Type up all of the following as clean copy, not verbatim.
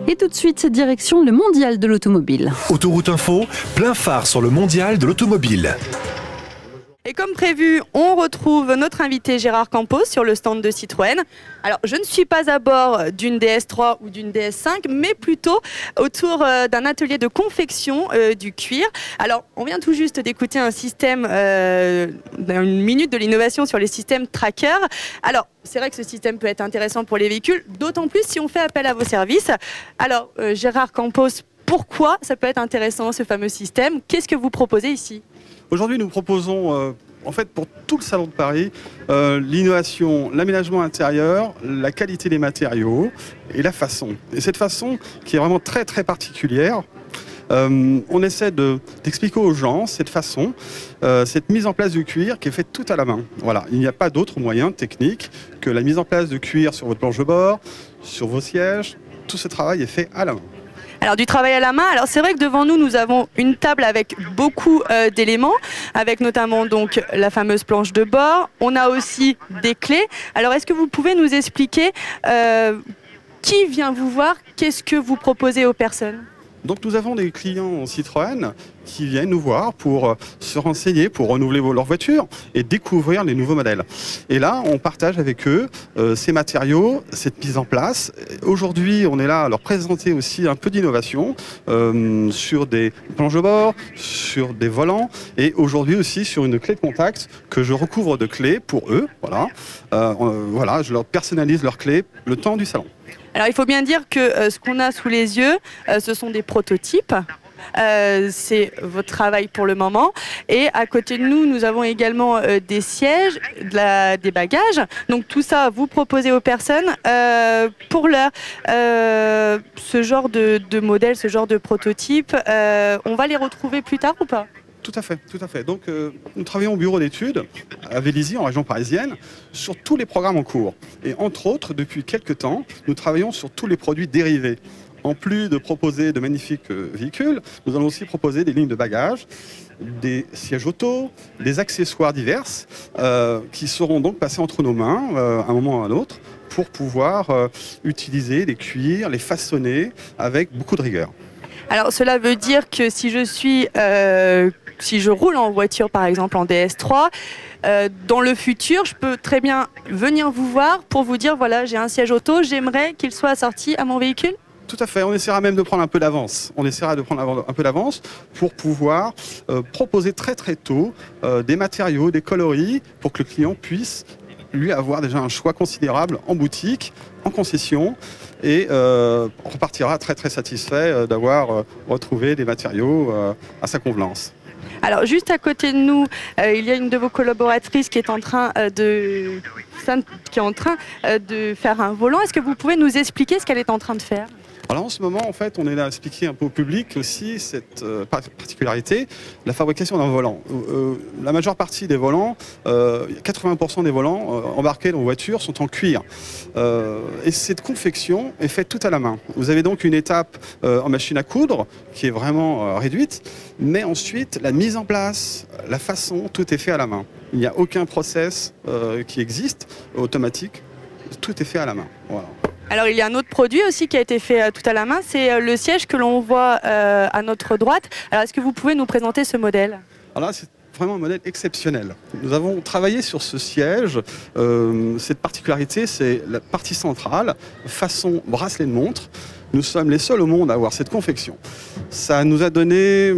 Et tout de suite, direction le mondial de l'automobile. Autoroute Info, plein phare sur le mondial de l'automobile. Et comme prévu, on retrouve notre invité Gérard Campos sur le stand de Citroën. Alors, je ne suis pas à bord d'une DS3 ou d'une DS5, mais plutôt autour d'un atelier de confection du cuir. Alors, on vient tout juste d'écouter un système, une minute de l'innovation sur les systèmes tracker. Alors, c'est vrai que ce système peut être intéressant pour les véhicules, d'autant plus si on fait appel à vos services. Alors, Gérard Campos, pourquoi ça peut être intéressant ce fameux système? Qu'est-ce que vous proposez ici? Aujourd'hui, nous proposons, en fait, pour tout le Salon de Paris, l'innovation, l'aménagement intérieur, la qualité des matériaux et la façon. Et cette façon qui est vraiment très, très particulière, on essaie d'expliquer aux gens cette façon, cette mise en place du cuir qui est faite tout à la main. Voilà, il n'y a pas d'autre moyen technique que la mise en place de cuir sur votre planche de bord, sur vos sièges. Tout ce travail est fait à la main. Alors du travail à la main, alors c'est vrai que devant nous, nous avons une table avec beaucoup d'éléments, avec notamment donc la fameuse planche de bord. On a aussi des clés. Alors est-ce que vous pouvez nous expliquer qui vient vous voir, qu'est-ce que vous proposez aux personnes ? Donc nous avons des clients Citroën qui viennent nous voir pour se renseigner, pour renouveler leur voiture et découvrir les nouveaux modèles. Et là, on partage avec eux ces matériaux, cette mise en place. Aujourd'hui, on est là à leur présenter aussi un peu d'innovation sur des planches de bord, sur des volants et aujourd'hui aussi sur une clé de contact que je recouvre de clés pour eux. Voilà, voilà, je leur personnalise leur clé le temps du salon. Alors il faut bien dire que ce qu'on a sous les yeux, ce sont des prototypes. C'est votre travail pour le moment. Et à côté de nous, nous avons également des sièges, des bagages. Donc tout ça, vous proposez aux personnes pour leur ce genre de modèle, ce genre de prototype. On va les retrouver plus tard ou pas ? Tout à fait, tout à fait. Donc nous travaillons au bureau d'études à Vélizy, en région parisienne, sur tous les programmes en cours. Et entre autres, depuis quelques temps, nous travaillons sur tous les produits dérivés. En plus de proposer de magnifiques véhicules, nous allons aussi proposer des lignes de bagages, des sièges auto, des accessoires divers qui seront donc passés entre nos mains à un moment ou à un autre pour pouvoir utiliser les cuirs, les façonner avec beaucoup de rigueur. Alors cela veut dire que si je roule en voiture par exemple en DS3, dans le futur je peux très bien venir vous voir pour vous dire voilà j'ai un siège auto, j'aimerais qu'il soit assorti à mon véhicule? Tout à fait, on essaiera même de prendre un peu d'avance. On essaiera de prendre un peu d'avance pour pouvoir proposer très très tôt des matériaux, des coloris pour que le client puisse lui avoir déjà un choix considérable en boutique, en concession et repartira très très satisfait d'avoir retrouvé des matériaux à sa convenance. Alors juste à côté de nous, il y a une de vos collaboratrices qui est en train de faire un volant. Est-ce que vous pouvez nous expliquer ce qu'elle est en train de faire ? Alors en ce moment, en fait, on est là à expliquer un peu au public aussi cette particularité, la fabrication d'un volant. La majeure partie des volants, 80% des volants embarqués dans vos voitures sont en cuir. Et cette confection est faite tout à la main. Vous avez donc une étape en machine à coudre qui est vraiment réduite, mais ensuite la mise en place, la façon, tout est fait à la main. Il n'y a aucun process qui existe automatique, tout est fait à la main. Voilà. Alors il y a un autre produit aussi qui a été fait tout à la main, c'est le siège que l'on voit à notre droite. Alors est-ce que vous pouvez nous présenter ce modèle ? Alors là, c'est vraiment un modèle exceptionnel. Nous avons travaillé sur ce siège. Cette particularité, c'est la partie centrale, façon bracelet de montre. Nous sommes les seuls au monde à avoir cette confection. Ça nous a donné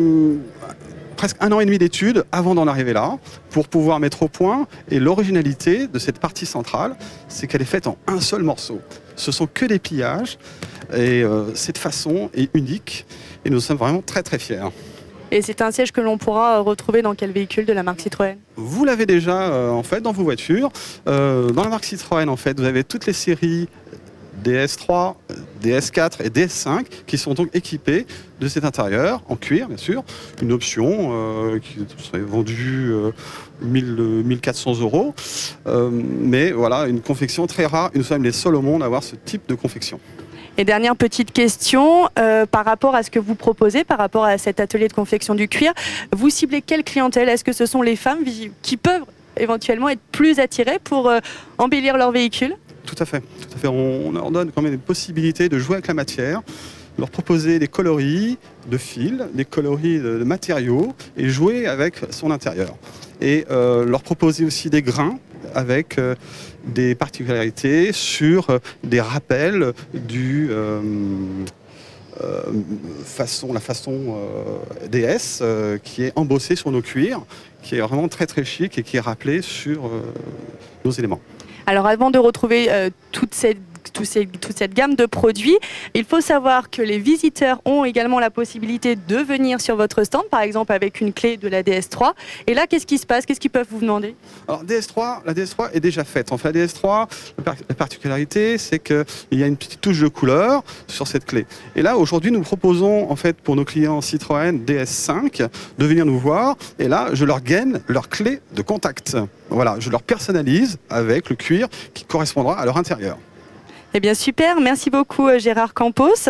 presque 1 an et demi d'études avant d'en arriver là, pour pouvoir mettre au point. Et l'originalité de cette partie centrale, c'est qu'elle est faite en un seul morceau. Ce sont que des pliages et cette façon est unique et nous sommes vraiment très très fiers. Et c'est un siège que l'on pourra retrouver dans quel véhicule de la marque Citroën? Vous l'avez déjà en fait dans vos voitures. Dans la marque Citroën en fait, vous avez toutes les séries DS3, DS4 et DS5 qui sont donc équipés de cet intérieur en cuir bien sûr, une option qui serait vendue 1400 €, mais voilà une confection très rare et nous sommes les seuls au monde à avoir ce type de confection. Et dernière petite question, par rapport à ce que vous proposez, par rapport à cet atelier de confection du cuir, vous ciblez quelle clientèle? Est-ce que ce sont les femmes qui peuvent éventuellement être plus attirées pour embellir leur véhicule? Tout à fait. Tout à fait. On leur donne quand même une possibilité de jouer avec la matière, leur proposer des coloris de fils, des coloris de matériaux et jouer avec son intérieur. Et leur proposer aussi des grains avec des particularités sur des rappels la façon DS qui est embossée sur nos cuirs, qui est vraiment très très chic et qui est rappelée sur nos éléments. Alors avant de retrouver toute cette gamme de produits, il faut savoir que les visiteurs ont également la possibilité de venir sur votre stand, par exemple avec une clé de la DS3. Et là, qu'est-ce qui se passe? Qu'est-ce qu'ils peuvent vous demander? Alors la DS3 est déjà faite. En fait, la DS3, la particularité, c'est qu'il y a une petite touche de couleur sur cette clé. Et là, aujourd'hui, nous proposons en fait pour nos clients Citroën DS5 de venir nous voir. Et là, je leur gaine leur clé de contact. Voilà, je leur personnalise avec le cuir qui correspondra à leur intérieur. Eh bien super, merci beaucoup Gérard Campos.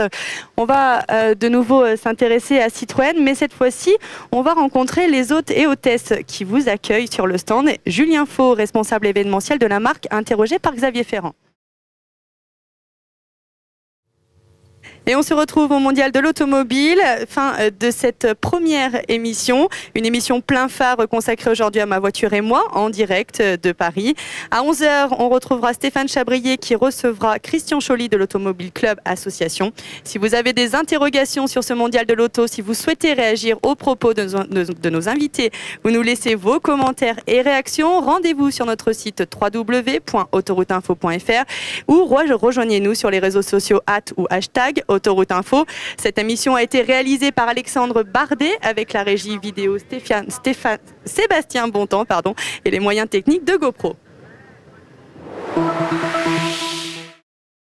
On va de nouveau s'intéresser à Citroën, mais cette fois-ci, on va rencontrer les hôtes et hôtesses qui vous accueillent sur le stand. Julien Faux, responsable événementiel de la marque, interrogé par Xavier Ferrand. Et on se retrouve au Mondial de l'Automobile, fin de cette première émission, une émission plein phare consacrée aujourd'hui à ma voiture et moi, en direct de Paris. À 11h, on retrouvera Stéphane Chabrier qui recevra Christian Choly de l'Automobile Club Association. Si vous avez des interrogations sur ce Mondial de l'Auto, si vous souhaitez réagir aux propos de nos invités, vous nous laissez vos commentaires et réactions. Rendez-vous sur notre site www.autorouteinfo.fr ou rejoignez-nous sur les réseaux sociaux @ ou hashtag Autoroute Info. Cette émission a été réalisée par Alexandre Bardet avec la régie vidéo Sébastien Bontemps et les moyens techniques de GoPro.